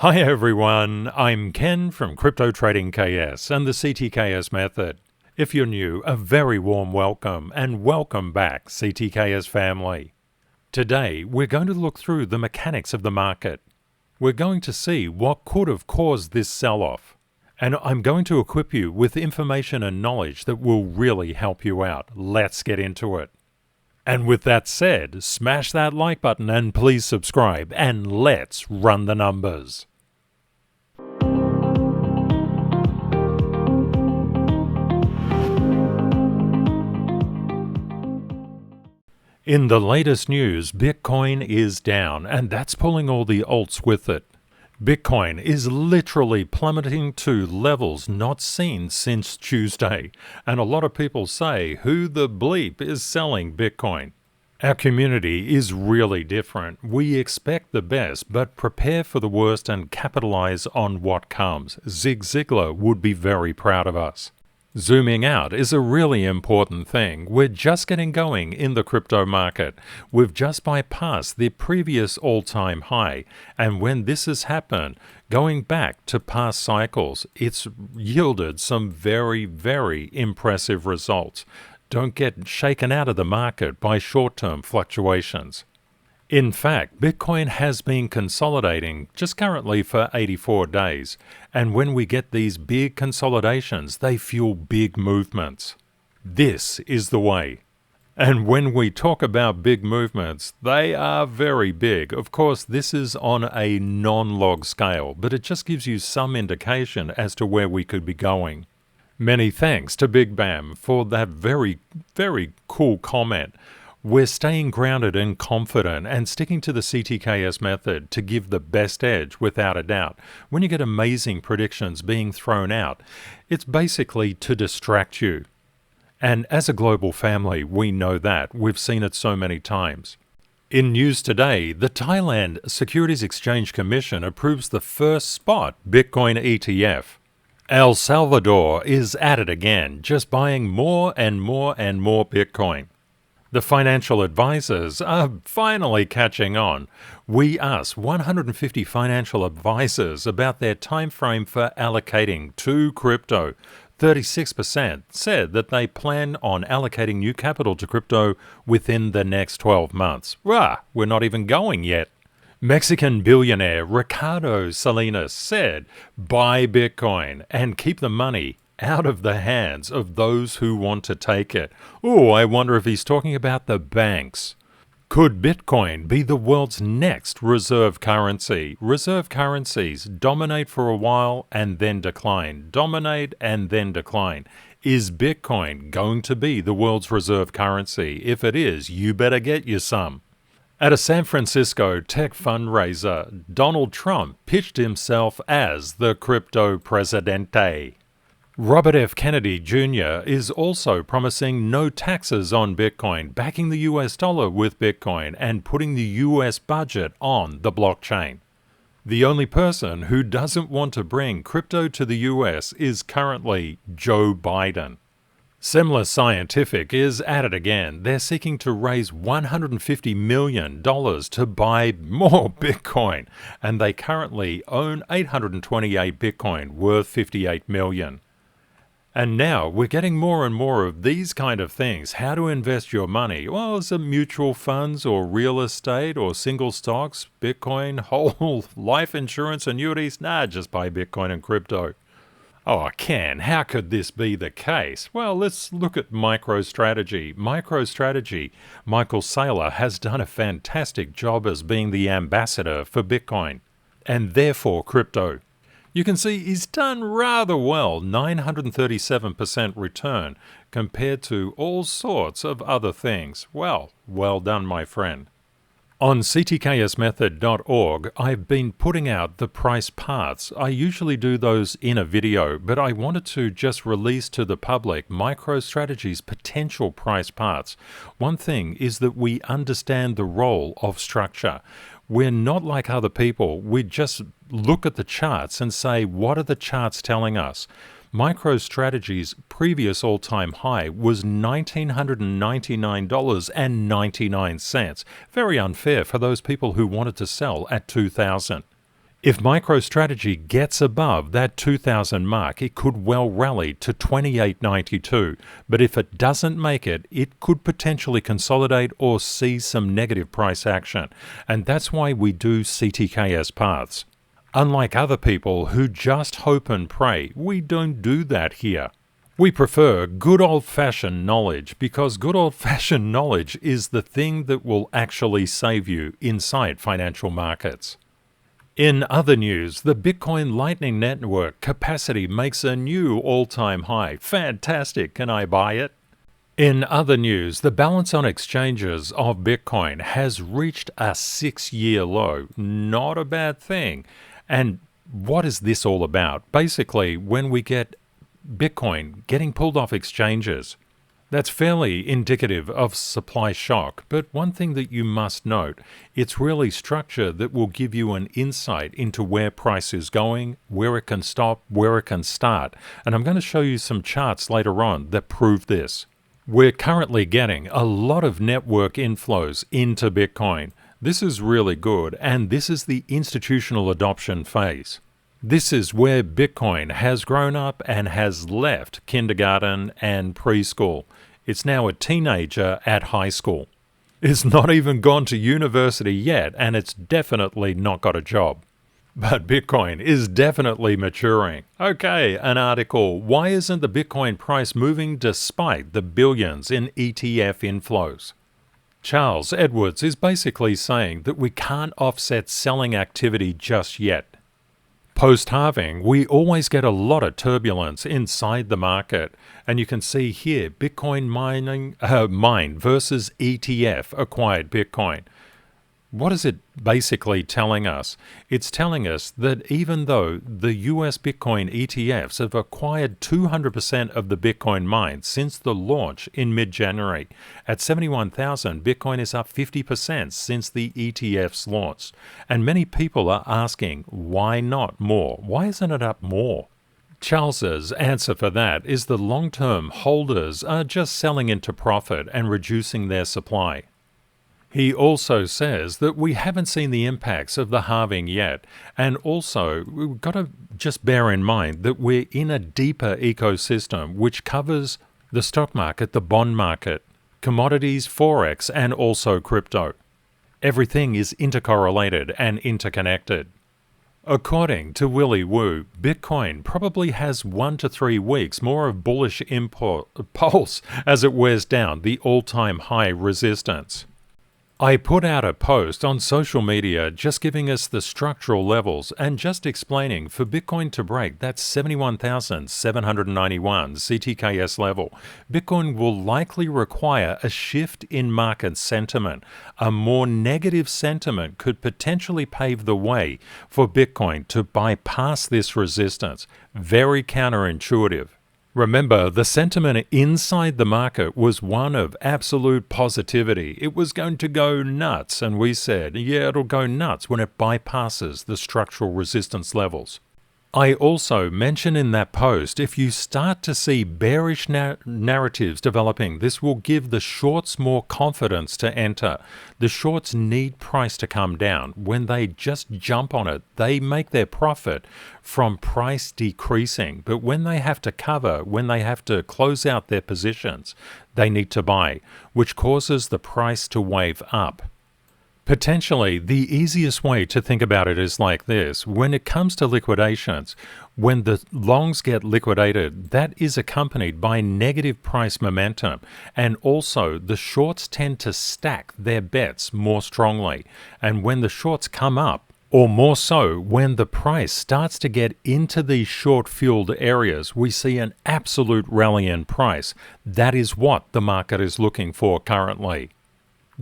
Hi everyone, I'm Ken from Crypto Trading KS and the CTKS method. If you're new, a very warm welcome and welcome back CTKS family. Today we're going to look through the mechanics of the market. We're going to see what could have caused this sell-off. And I'm going to equip you with information and knowledge that will really help you out. Let's get into it. And with that said, smash that like button and please subscribe, and let's run the numbers. In the latest news, Bitcoin is down, and that's pulling all the alts with it. Bitcoin is literally plummeting to levels not seen since Tuesday, and a lot of people say, who the bleep is selling Bitcoin? Our community is really different. We expect the best, but prepare for the worst and capitalize on what comes. Zig Ziglar would be very proud of us. Zooming out is a really important thing. We're just getting going in the crypto market. We've just bypassed the previous all-time high, and when this has happened, going back to past cycles, it's yielded some very, very impressive results. Don't get shaken out of the market by short-term fluctuations. In fact, Bitcoin has been consolidating just currently for 84 days, and when we get these big consolidations, they fuel big movements. This is the way. And when we talk about big movements, they are very big. Of course, this is on a non-log scale, but it just gives you some indication as to where we could be going. Many thanks to Big Bam for that very, very cool comment. We're staying grounded and confident and sticking to the CTKS method to give the best edge without a doubt. When you get amazing predictions being thrown out, it's basically to distract you. And as a global family, we know that. We've seen it so many times. In news today, the Thailand Securities Exchange Commission approves the first spot Bitcoin ETF. El Salvador is at it again, just buying more and more and more Bitcoin. The financial advisors are finally catching on. We asked 150 financial advisors about their time frame for allocating to crypto. 36% said that they plan on allocating new capital to crypto within the next 12 months. We're not even going yet. Mexican billionaire Ricardo Salinas said, buy Bitcoin and keep the money out of the hands of those who want to take it. Oh, I wonder if he's talking about the banks. Could Bitcoin be the world's next reserve currency? Reserve currencies dominate for a while and then decline. Dominate and then decline. Is Bitcoin going to be the world's reserve currency? If it is, you better get you some. At a San Francisco tech fundraiser, Donald Trump pitched himself as the crypto presidente. Robert F. Kennedy Jr. is also promising no taxes on Bitcoin, backing the US dollar with Bitcoin, and putting the US budget on the blockchain. The only person who doesn't want to bring crypto to the US is currently Joe Biden. Semler Scientific is at it again. They're seeking to raise $150 million to buy more Bitcoin, and they currently own 828 Bitcoin worth $58 million. And now we're getting more and more of these kind of things. How to invest your money? Well, is it mutual funds or real estate or single stocks, Bitcoin, whole life insurance, annuities? Nah, just buy Bitcoin and crypto. Oh, Ken, how could this be the case? Well, let's look at MicroStrategy. MicroStrategy, Michael Saylor has done a fantastic job as being the ambassador for Bitcoin and therefore crypto. You can see he's done rather well, 937% return compared to all sorts of other things. Well done, my friend. On ctksmethod.org, I've been putting out the price paths. I usually do those in a video, but I wanted to just release to the public MicroStrategy's potential price paths. One thing is that we understand the role of structure. We're not like other people. We just look at the charts and say, what are the charts telling us? MicroStrategy's previous all-time high was $1,999.99. Very unfair for those people who wanted to sell at $2,000. If MicroStrategy gets above that 2000 mark, it could well rally to 28.92, but if it doesn't make it, it could potentially consolidate or see some negative price action, and that's why we do CTKS paths. Unlike other people who just hope and pray, we don't do that here. We prefer good old-fashioned knowledge because good old-fashioned knowledge is the thing that will actually save you inside financial markets. In other news, the Bitcoin Lightning Network capacity makes a new all-time high. Fantastic! Can I buy it? In other news, the balance on exchanges of Bitcoin has reached a 6-year low. Not a bad thing. And what is this all about? Basically, when we get Bitcoin getting pulled off exchanges, that's fairly indicative of supply shock, but one thing that you must note, it's really structure that will give you an insight into where price is going, where it can stop, where it can start, and I'm going to show you some charts later on that prove this. We're currently getting a lot of network inflows into Bitcoin. This is really good, and this is the institutional adoption phase. This is where Bitcoin has grown up and has left kindergarten and preschool. It's now a teenager at high school. It's not even gone to university yet, and it's definitely not got a job. But Bitcoin is definitely maturing. Okay, an article. Why isn't the Bitcoin price moving despite the billions in ETF inflows? Charles Edwards is basically saying that we can't offset selling activity just yet. Post-halving, we always get a lot of turbulence inside the market, and you can see here Bitcoin mined versus ETF acquired Bitcoin. What is it basically telling us? It's telling us that even though the US Bitcoin ETFs have acquired 200% of the Bitcoin mined since the launch in mid-January, at 71,000, Bitcoin is up 50% since the ETFs launched. And many people are asking, why not more? Why isn't it up more? Charles's answer for that is the long-term holders are just selling into profit and reducing their supply. He also says that we haven't seen the impacts of the halving yet, and also we've got to just bear in mind that we're in a deeper ecosystem which covers the stock market, the bond market, commodities, forex, and also crypto. Everything is intercorrelated and interconnected. According to Willy Woo, Bitcoin probably has 1 to 3 weeks more of bullish pulse as it wears down the all-time high resistance. I put out a post on social media just giving us the structural levels and just explaining for Bitcoin to break that 71,791 CTKS level, Bitcoin will likely require a shift in market sentiment. A more negative sentiment could potentially pave the way for Bitcoin to bypass this resistance. Very counterintuitive. Remember, the sentiment inside the market was one of absolute positivity. It was going to go nuts, and we said, yeah, it'll go nuts when it bypasses the structural resistance levels. I also mentioned in that post, if you start to see bearish narratives developing, this will give the shorts more confidence to enter. The shorts need price to come down. When they just jump on it, they make their profit from price decreasing. But when they have to cover, when they have to close out their positions, they need to buy, which causes the price to wave up. Potentially, the easiest way to think about it is like this. When it comes to liquidations, when the longs get liquidated, that is accompanied by negative price momentum. And also, the shorts tend to stack their bets more strongly. And when the shorts come up, or more so, when the price starts to get into these short-fueled areas, we see an absolute rally in price. That is what the market is looking for currently.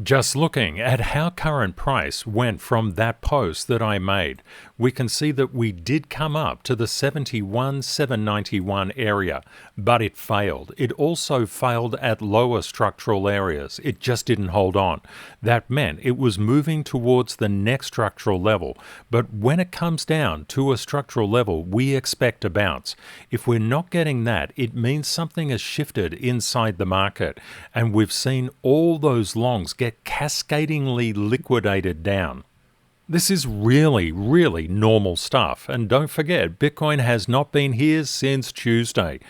Just looking at how current price went from that post that I made, we can see that we did come up to the 71,791 area, but it failed. It also failed at lower structural areas. It just didn't hold on. That meant it was moving towards the next structural level, but when it comes down to a structural level, we expect a bounce. If we're not getting that, it means something has shifted inside the market, and we've seen all those longs get cascadingly liquidated down. This is really, really normal stuff. And don't forget, Bitcoin has not been here since Tuesday.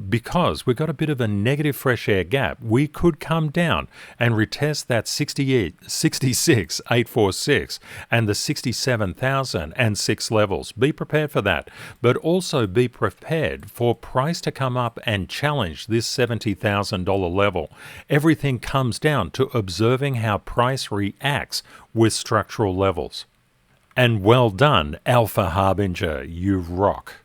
Because we've got a bit of a negative fresh air gap, we could come down and retest that 66,846 and the 67,006 levels. Be prepared for that. But also be prepared for price to come up and challenge this $70,000 level. Everything comes down to observing how price reacts with structural levels. And well done, Alpha Harbinger, you rock.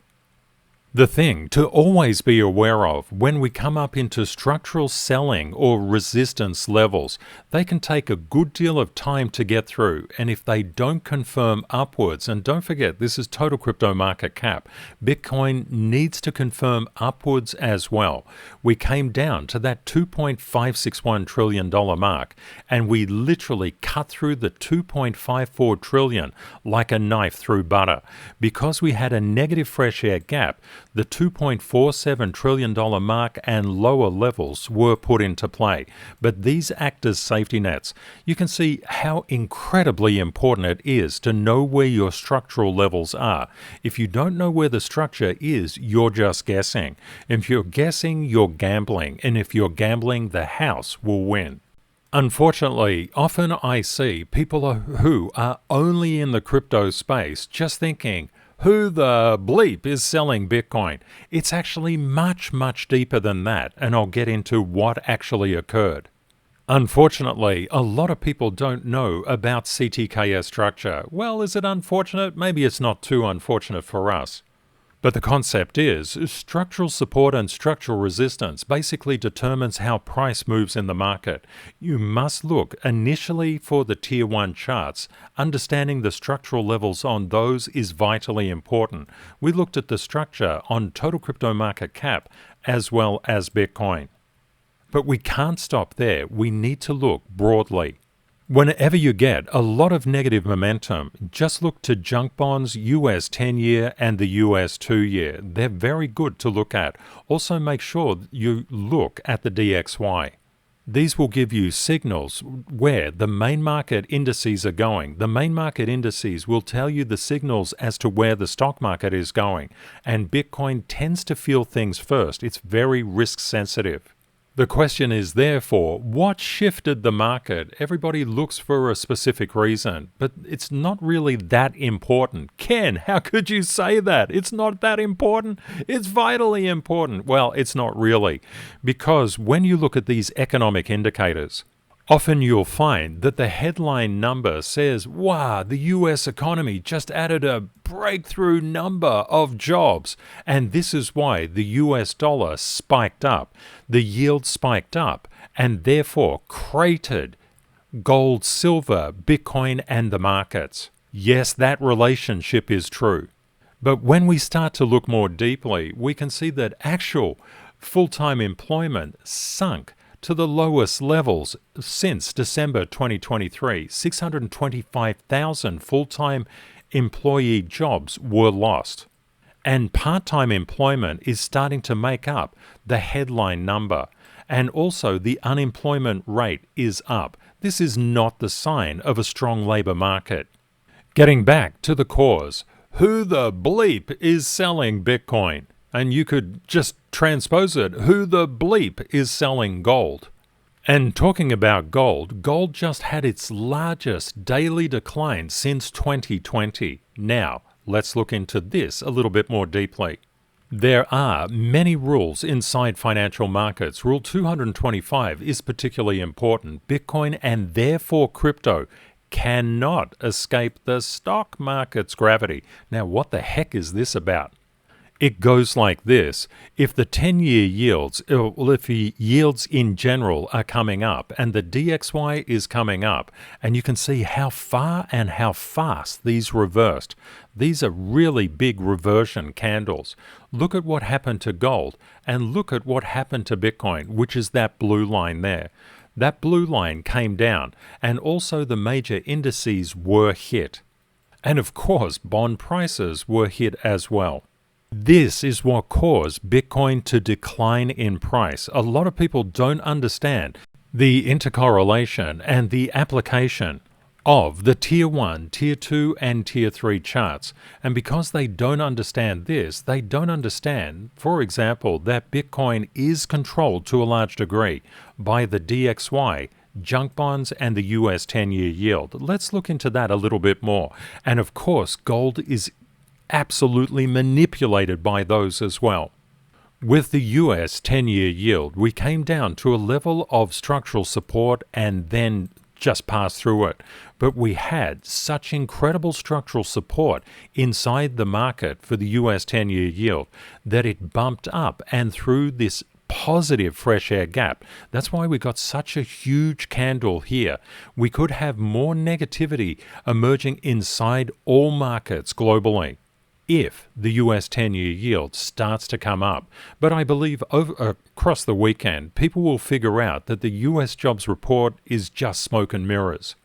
The thing to always be aware of when we come up into structural selling or resistance levels, they can take a good deal of time to get through, and if they don't confirm upwards, and don't forget this is total crypto market cap, Bitcoin needs to confirm upwards as well. We came down to that $2.561 trillion mark, and we literally cut through the $2.54 trillion like a knife through butter. Because we had a negative fresh air gap, the $2.47 trillion mark and lower levels were put into play, but these act as safety nets. You can see how incredibly important it is to know where your structural levels are. If you don't know where the structure is, you're just guessing. If you're guessing, you're gambling, and if you're gambling, the house will win. Unfortunately, often I see people who are only in the crypto space just thinking, who the bleep is selling Bitcoin? It's actually much, much deeper than that, and I'll get into what actually occurred. Unfortunately, a lot of people don't know about CTKS structure. Well, is it unfortunate? Maybe it's not too unfortunate for us. But the concept is, structural support and structural resistance basically determines how price moves in the market. You must look initially for the Tier 1 charts. Understanding the structural levels on those is vitally important. We looked at the structure on total crypto market cap as well as Bitcoin. But we can't stop there. We need to look broadly. Whenever you get a lot of negative momentum, just look to junk bonds, US 10-year and the US 2-year. They're very good to look at. Also make sure you look at the DXY. These will give you signals where the main market indices are going. The main market indices will tell you the signals as to where the stock market is going. And Bitcoin tends to feel things first. It's very risk sensitive. The question is, therefore, what shifted the market? Everybody looks for a specific reason, but it's not really that important. Ken, how could you say that? It's not that important. It's vitally important. Well, it's not really, because when you look at these economic indicators, often you'll find that the headline number says, wow, the US economy just added a breakthrough number of jobs. And this is why the US dollar spiked up, the yield spiked up, and therefore cratered gold, silver, Bitcoin, and the markets. Yes, that relationship is true. But when we start to look more deeply, we can see that actual full-time employment sunk to the lowest levels since December 2023. 625,000 full-time employee jobs were lost. And part-time employment is starting to make up the headline number. And also the unemployment rate is up. This is not the sign of a strong labor market. Getting back to the cause, who the bleep is selling Bitcoin? And you could just transpose it, who the bleep is selling gold? And talking about gold, gold just had its largest daily decline since 2020. Now, let's look into this a little bit more deeply. There are many rules inside financial markets. Rule 225 is particularly important. Bitcoin and therefore crypto cannot escape the stock market's gravity. Now, what the heck is this about? It goes like this. If the 10-year yields, if the yields in general are coming up and the DXY is coming up, and you can see how far and how fast these reversed. These are really big reversion candles. Look at what happened to gold and look at what happened to Bitcoin, which is that blue line there. That blue line came down, and also the major indices were hit. And of course, bond prices were hit as well. This is what caused Bitcoin to decline in price. A lot of people don't understand the intercorrelation and the application of the Tier 1, Tier 2, and Tier 3 charts. And because they don't understand this, they don't understand, for example, that Bitcoin is controlled to a large degree by the DXY, junk bonds, and the US 10-year yield. Let's look into that a little bit more. And of course, gold is absolutely manipulated by those as well. With the US 10-year yield, we came down to a level of structural support and then just passed through it. But we had such incredible structural support inside the market for the US 10-year yield that it bumped up and through this positive fresh air gap. That's why we got such a huge candle here. We could have more negativity emerging inside all markets globally if the US 10-year yield starts to come up. But I believe across the weekend, people will figure out that the US jobs report is just smoke and mirrors.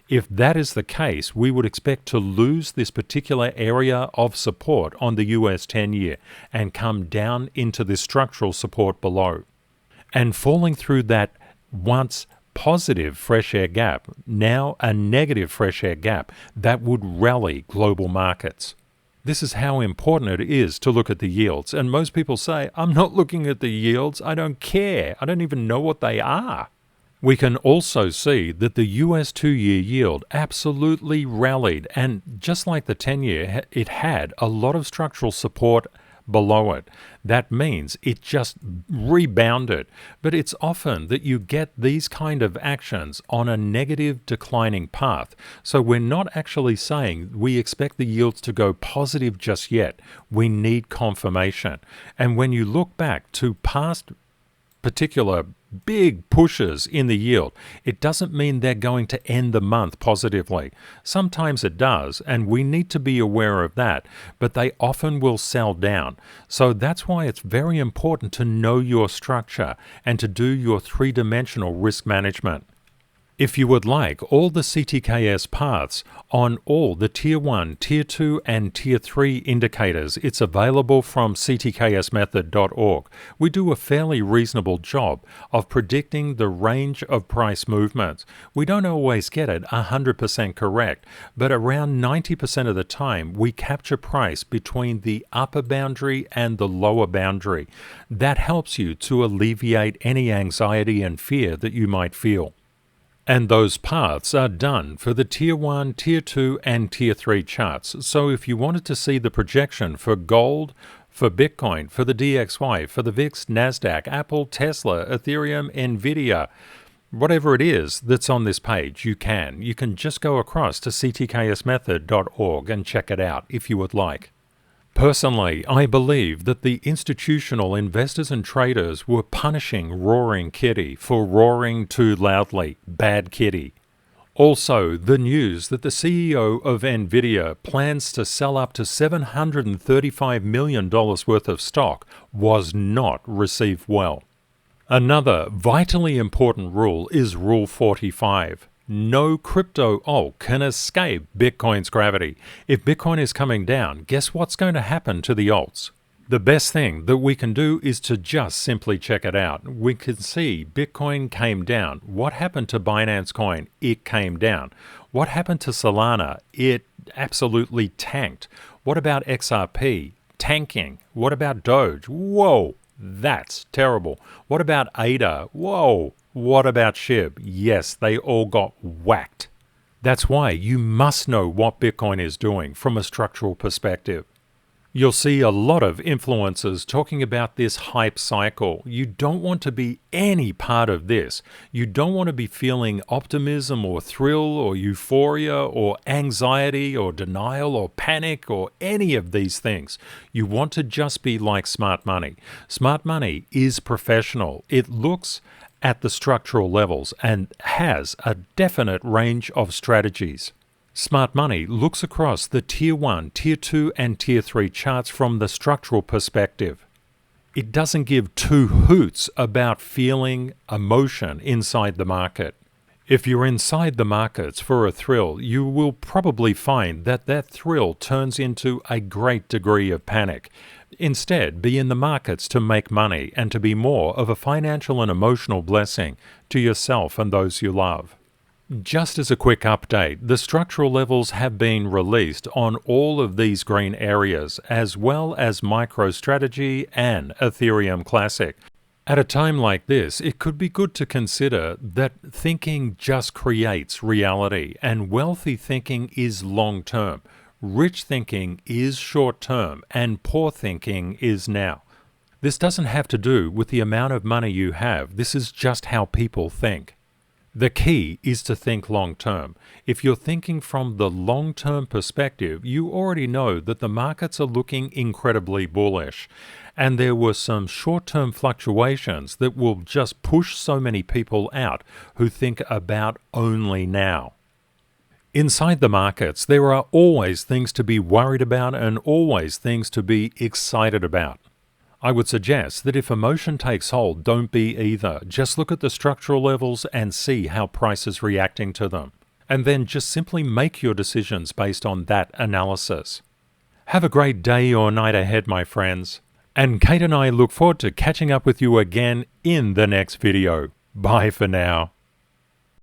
If that is the case, we would expect to lose this particular area of support on the US 10-year and come down into this structural support below. And falling through that once positive fresh air gap, now a negative fresh air gap, that would rally global markets. This is how important it is to look at the yields. And most people say, I'm not looking at the yields. I don't care. I don't even know what they are. We can also see that the US 2-year yield absolutely rallied. And just like the 10-year, it had a lot of structural support below it. That means it just rebounded. But it's often that you get these kind of actions on a negative declining path. So we're not actually saying we expect the yields to go positive just yet. We need confirmation. And when you look back to past particular big pushes in the yield, it doesn't mean they're going to end the month positively. Sometimes it does, and we need to be aware of that, but they often will sell down. So that's why it's very important to know your structure and to do your three-dimensional risk management. If you would like all the CTKS paths on all the Tier 1, Tier 2 and Tier 3 indicators, it's available from ctksmethod.org. We do a fairly reasonable job of predicting the range of price movements. We don't always get it 100% correct, but around 90% of the time we capture price between the upper boundary and the lower boundary. That helps you to alleviate any anxiety and fear that you might feel. And those paths are done for the Tier 1, Tier 2, and Tier 3 charts. So if you wanted to see the projection for gold, for Bitcoin, for the DXY, for the VIX, NASDAQ, Apple, Tesla, Ethereum, NVIDIA, whatever it is that's on this page, you can. You can just go across to ctksmethod.org and check it out if you would like. Personally, I believe that the institutional investors and traders were punishing Roaring Kitty for roaring too loudly. Bad kitty. Also, the news that the CEO of NVIDIA plans to sell up to $735 million worth of stock was not received well. Another vitally important rule is Rule 45. No crypto alt can escape Bitcoin's gravity. If Bitcoin is coming down, guess what's going to happen to the alts? The best thing that we can do is to just simply check it out. We can see Bitcoin came down. What happened to Binance Coin? It came down. What happened to Solana? It absolutely tanked. What about XRP? Tanking. What about Doge? Whoa, that's terrible. What about ADA? Whoa. What about SHIB? Yes, they all got whacked. That's why you must know what Bitcoin is doing from a structural perspective. You'll see a lot of influencers talking about this hype cycle. You don't want to be any part of this. You don't want to be feeling optimism or thrill or euphoria or anxiety or denial or panic or any of these things. You want to just be like smart money. Smart money is professional. It looks at the structural levels and has a definite range of strategies. Smart Money looks across the Tier 1, Tier 2 and Tier 3 charts from the structural perspective. It doesn't give two hoots about feeling emotion inside the market. If you're inside the markets for a thrill, you will probably find that that thrill turns into a great degree of panic. Instead, be in the markets to make money and to be more of a financial and emotional blessing to yourself and those you love. Just as a quick update, the structural levels have been released on all of these green areas, as well as MicroStrategy and Ethereum Classic. At a time like this, it could be good to consider that thinking just creates reality, and wealthy thinking is long-term. Rich thinking is short-term, and poor thinking is now. This doesn't have to do with the amount of money you have. This is just how people think. The key is to think long-term. If you're thinking from the long-term perspective, you already know that the markets are looking incredibly bullish. And there were some short-term fluctuations that will just push so many people out who think about only now. Inside the markets, there are always things to be worried about and always things to be excited about. I would suggest that if emotion takes hold, don't be either. Just look at the structural levels and see how price is reacting to them. And then just simply make your decisions based on that analysis. Have a great day or night ahead, my friends. And Kate and I look forward to catching up with you again in the next video. Bye for now.